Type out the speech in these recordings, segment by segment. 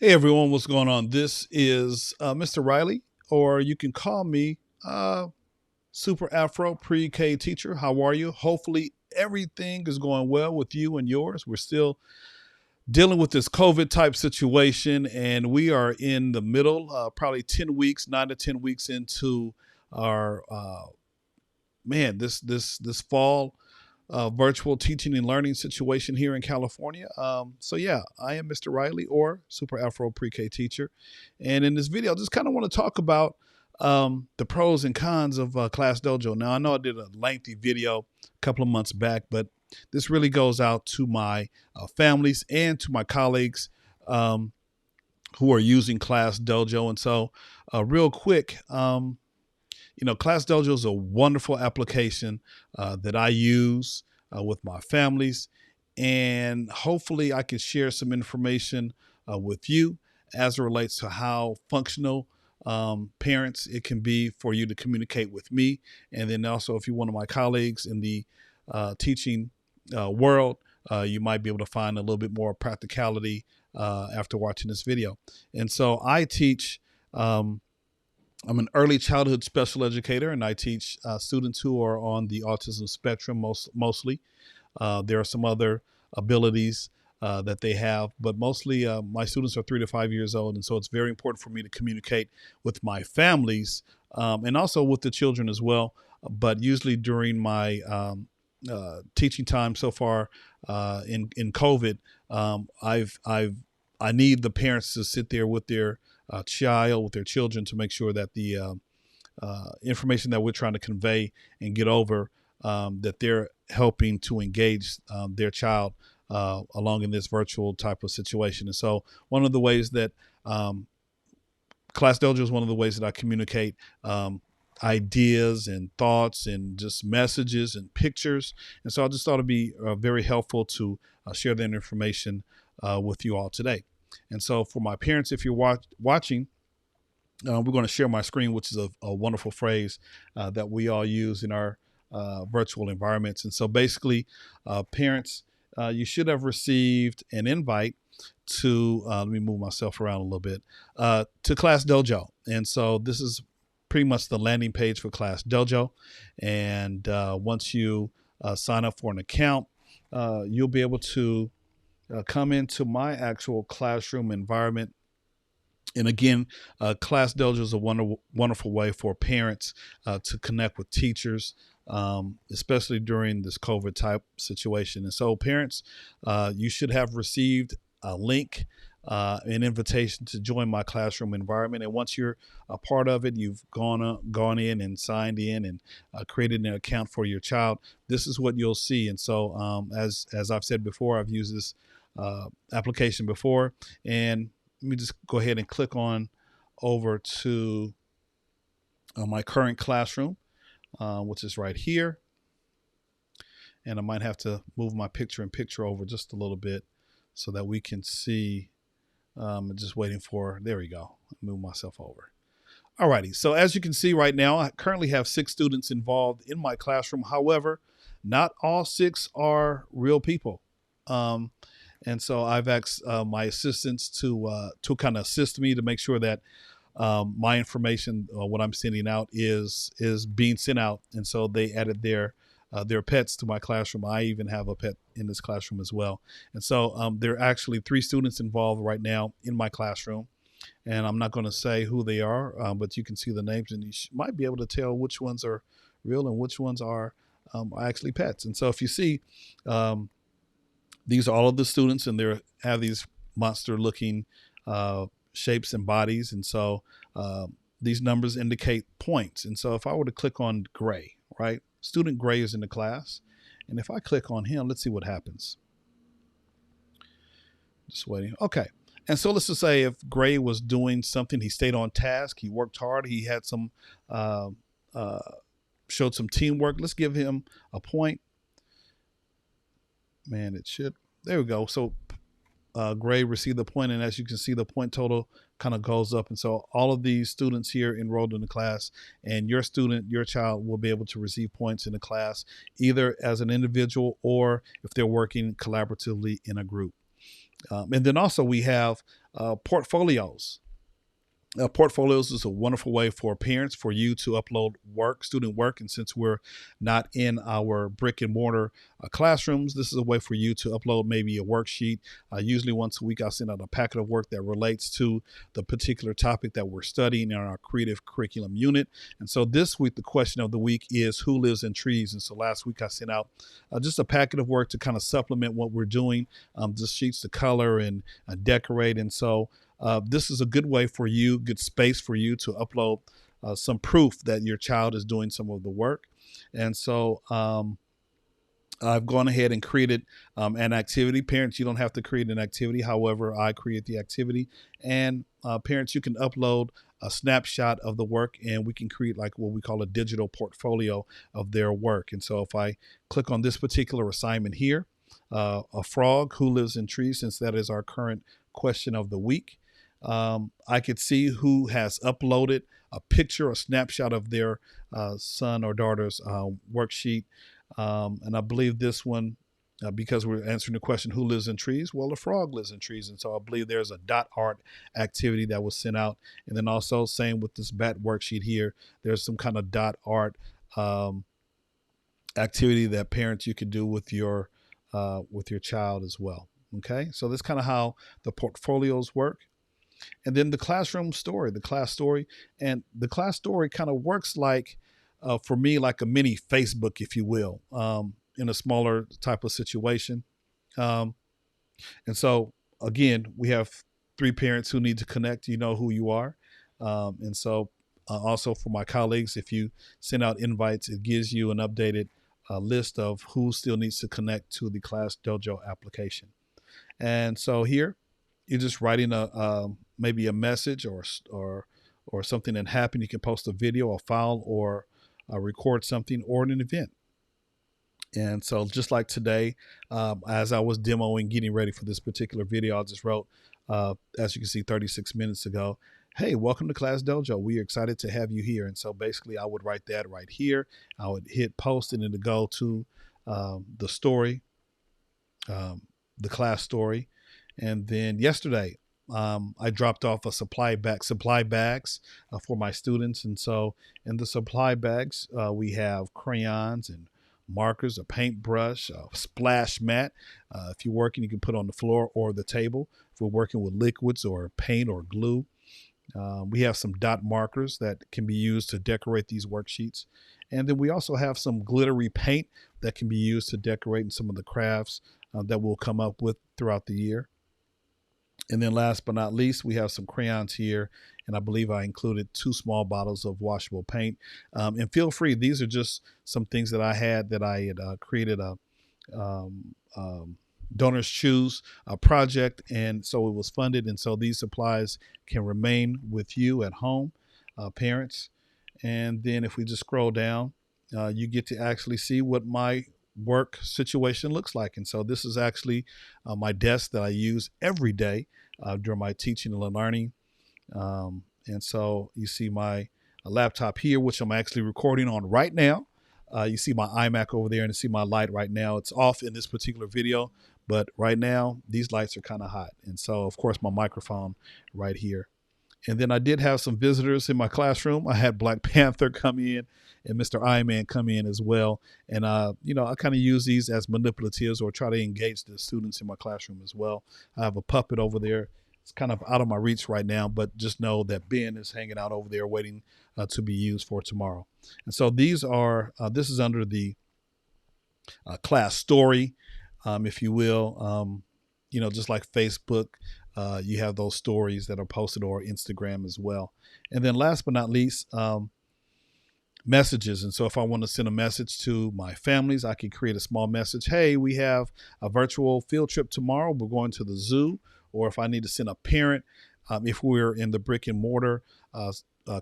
Hey everyone, what's going on? This is Mr. Riley, or you can call me Super Afro Pre-K teacher. How are you? Hopefully everything is going well with you and yours. We're still dealing with this COVID type situation, and we are in the middle, probably 10 weeks, 9 to 10 weeks into our this fall virtual teaching and learning situation here in California. So yeah, I am Mr. Riley, or Super Afro Pre-K teacher, and in this video, I just kind of want to talk about the pros and cons of ClassDojo. Now, I know I did a lengthy video a couple of months back, but this really goes out to my families and to my colleagues who are using ClassDojo. And so, real quick. ClassDojo is a wonderful application that I use with my families, and hopefully, I can share some information with you as it relates to how functional parents it can be for you to communicate with me, and then also if you're one of my colleagues in the teaching world, you might be able to find a little bit more practicality after watching this video. And so, I teach. I'm an early childhood special educator, and I teach students who are on the autism spectrum mostly. There are some other abilities that they have, but mostly my students are 3 to 5 years old, and so it's very important for me to communicate with my families and also with the children as well. But usually during my teaching time so far in COVID, I need the parents to sit there with their child, with their children, to make sure that the information that we're trying to convey and get over, that they're helping to engage their child along in this virtual type of situation. And so, one of the ways that Class Dojo is one of the ways that I communicate ideas and thoughts and just messages and pictures. And so, I just thought it'd be very helpful to share that information with you all today. And so, for my parents, if you're watching, we're going to share my screen, which is a wonderful phrase that we all use in our virtual environments. And so, basically, parents, you should have received an invite to, let me move myself around a little bit, to Class Dojo. And so, this is pretty much the landing page for Class Dojo. And once you sign up for an account, you'll be able to come into my actual classroom environment. And again, Class Dojo is a wonderful way for parents to connect with teachers, especially during this COVID type situation. And so, parents, you should have received a link, an invitation to join my classroom environment. And once you're a part of it, you've gone in and signed in and created an account for your child. This is what you'll see. And so, as I've said before, I've used this application before, and let me just go ahead and click on over to my current classroom, which is right here. And I might have to move my picture over just a little bit so that we can see. Just waiting for, there we go. Move myself over. Alrighty, so as you can see right now, I currently have 6 students involved in my classroom. However, not all 6 are real people. And so I've asked my assistants to kind of assist me to make sure that my information, what I'm sending out, is being sent out. And so they added their pets to my classroom. I even have a pet in this classroom as well. And so there are actually 3 students involved right now in my classroom. And I'm not going to say who they are, but you can see the names, and you might be able to tell which ones are real and which ones are actually pets. And so if you see, these are all of the students, and they have these monster-looking shapes and bodies. And so these numbers indicate points. And so if I were to click on Gray, right? Student Gray is in the class. And if I click on him, let's see what happens. Just waiting. Okay. And so let's just say if Gray was doing something, he stayed on task, he worked hard, he had some, showed some teamwork. Let's give him a point. Man, it should. There we go. So Gray received the point, and as you can see, the point total kind of goes up. And so all of these students here enrolled in the class, and your student, your child, will be able to receive points in the class, either as an individual or if they're working collaboratively in a group. And then also we have Portfolios. Portfolios is a wonderful way for parents, for you to upload work, student work. And since we're not in our brick and mortar classrooms, this is a way for you to upload maybe a worksheet. Usually once a week, I'll send out a packet of work that relates to the particular topic that we're studying in our creative curriculum unit. And so this week, the question of the week is, who lives in trees? And so last week I sent out just a packet of work to kind of supplement what we're doing, just sheets to color and decorate. And so this is a good way for you, good space for you to upload some proof that your child is doing some of the work. And so I've gone ahead and created an activity. Parents, you don't have to create an activity. However, I create the activity. And parents, you can upload a snapshot of the work, and we can create like what we call a digital portfolio of their work. And so if I click on this particular assignment here, a frog who lives in trees, since that is our current question of the week, I could see who has uploaded a picture, a snapshot of their son or daughter's worksheet. And I believe this one, because we're answering the question, who lives in trees? Well, the frog lives in trees. And so I believe there's a dot art activity that was sent out. And then also same with this bat worksheet here, there's some kind of dot art activity that parents you could do with your child as well. Okay, so that's kind of how the portfolios work. And then the classroom story, the class story. And the class story kind of works like, for me, like a mini Facebook, if you will, in a smaller type of situation. And so, again, we have 3 parents who need to connect. You know who you are. And so also for my colleagues, if you send out invites, it gives you an updated list of who still needs to connect to the ClassDojo application. And so here, you're just writing maybe a message or something that happened. You can post a video, a file, or record something, or an event. And so just like today, as I was demoing, getting ready for this particular video, I just wrote, as you can see, 36 minutes ago, hey, welcome to ClassDojo. We are excited to have you here. And so basically I would write that right here. I would hit post, and it'll go to the story, the class story. And then yesterday, I dropped off a supply bags for my students. And so in the supply bags, we have crayons and markers, a paintbrush, a splash mat. If you're working, you can put on the floor or the table. If we're working with liquids or paint or glue, we have some dot markers that can be used to decorate these worksheets. And then we also have some glittery paint that can be used to decorate in some of the crafts that we'll come up with throughout the year. And then last but not least, we have some crayons here. And I believe I included 2 small bottles of washable paint. And feel free, these are just some things that I had created a Donors Choose project. And so it was funded. And so these supplies can remain with you at home, parents. And then if we just scroll down, you get to actually see what my work situation looks like. And so this is actually my desk that I use every day during my teaching and learning. And so you see my laptop here, which I'm actually recording on right now. You see my iMac over there, and you see my light right now. It's off in this particular video, but right now these lights are kind of hot. And so of course my microphone right here. And then I did have some visitors in my classroom. I had Black Panther come in and Mr. Iron Man come in as well. And, I kind of use these as manipulatives or try to engage the students in my classroom as well. I have a puppet over there. It's kind of out of my reach right now, but just know that Ben is hanging out over there waiting to be used for tomorrow. And so this is under the class story, if you will. Just like Facebook, you have those stories that are posted, or Instagram as well. And then last but not least, messages. And so if I want to send a message to my families, I can create a small message. Hey, we have a virtual field trip tomorrow. We're going to the zoo. Or if I need to send a parent, if we're in the brick and mortar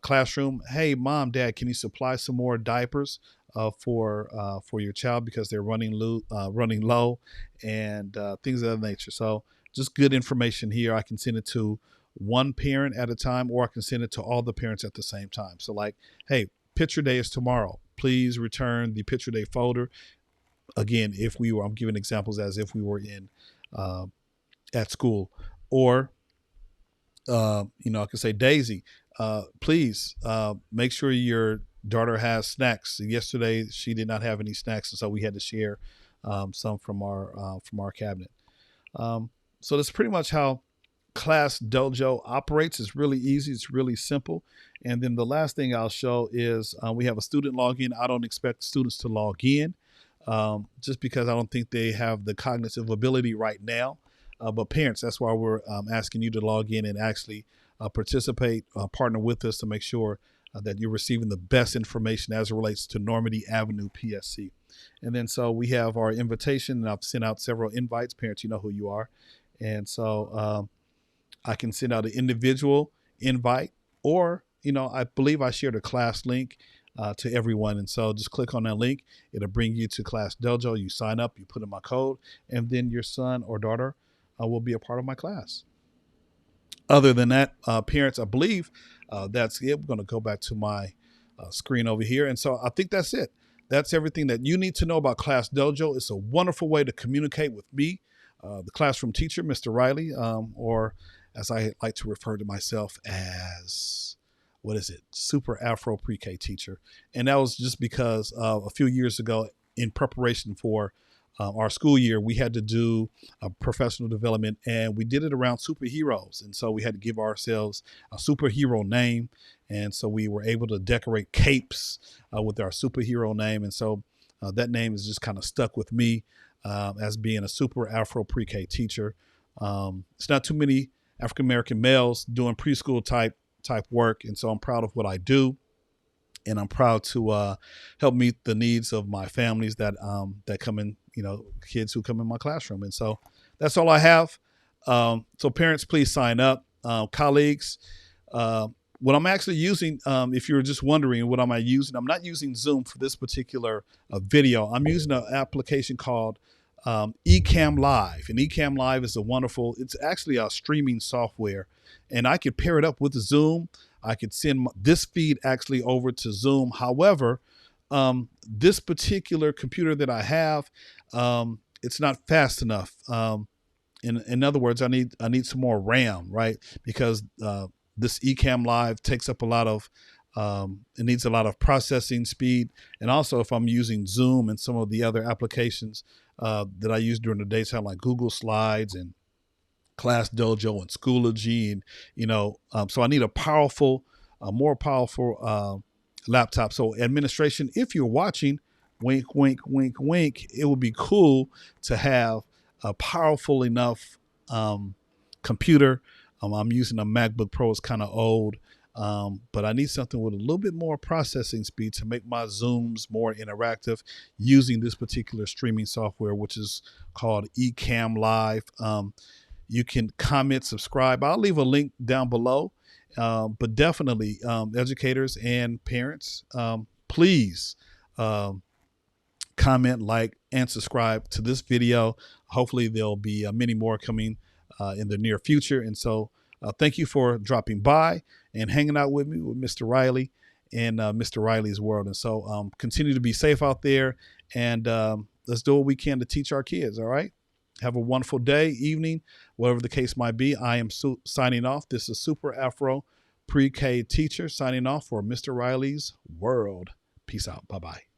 classroom, hey, mom, dad, can you supply some more diapers for your child because they're running low, and things of that nature. So just good information here. I can send it to one parent at a time, or I can send it to all the parents at the same time. So like, hey, picture day is tomorrow. Please return the picture day folder. Again, I'm giving examples as if we were in at school. Or I can say, Daisy, please make sure your daughter has snacks. Yesterday, she did not have any snacks, and so we had to share some from our cabinet. Um, so that's pretty much how ClassDojo operates. It's really easy. It's really simple. And then the last thing I'll show is we have a student login. I don't expect students to log in just because I don't think they have the cognitive ability right now. But parents, that's why we're asking you to log in and actually participate, partner with us to make sure that you're receiving the best information as it relates to Normandie Avenue PSC. And then so we have our invitation, and I've sent out several invites. Parents, you know who you are. And so I can send out an individual invite, or, I believe I shared a class link to everyone. And so just click on that link. It'll bring you to ClassDojo. You sign up, you put in my code, and then your son or daughter will be a part of my class. Other than that, parents, I believe that's it. We're going to go back to my screen over here. And so I think that's it. That's everything that you need to know about ClassDojo. It's a wonderful way to communicate with me, the classroom teacher, Mr. Riley, or as I like to refer to myself as, Super Afro Pre-K teacher. And that was just because a few years ago, in preparation for our school year, we had to do a professional development, and we did it around superheroes. And so we had to give ourselves a superhero name. And so we were able to decorate capes with our superhero name. And so that name is just kind of stuck with me as being a Super Afro Pre-K teacher. It's not too many African-American males doing preschool type work. And so I'm proud of what I do. And I'm proud to help meet the needs of my families that come in, kids who come in my classroom. And so that's all I have. So parents, please sign up. Colleagues, what I'm actually using, if you're just wondering what am I using, I'm not using Zoom for this particular video. I'm using an application called Ecamm Live. And Ecamm Live is it's actually a streaming software. And I could pair it up with Zoom. I could send this feed actually over to Zoom. However, this particular computer that I have, it's not fast enough. In other words, I need some more RAM, right? Because this Ecamm Live takes up a lot of, it needs a lot of processing speed. And also if I'm using Zoom and some of the other applications that I use during the daytime, like Google Slides and ClassDojo and Schoology, and so I need a more powerful laptop. So administration, if you're watching, wink, wink, wink, wink, it would be cool to have a powerful enough computer. I'm using a MacBook Pro. It's kind of old, but I need something with a little bit more processing speed to make my Zooms more interactive using this particular streaming software, which is called Ecamm Live. You can comment, subscribe. I'll leave a link down below. But definitely, educators and parents, please comment, like, and subscribe to this video. Hopefully, there'll be many more coming in the near future. And so thank you for dropping by and hanging out with me with Mr. Riley and Mr. Riley's World. And so continue to be safe out there, and let's do what we can to teach our kids. All right. Have a wonderful day, evening, whatever the case might be. I am signing off. This is Super Afro Pre-K teacher signing off for Mr. Riley's World. Peace out. Bye-bye.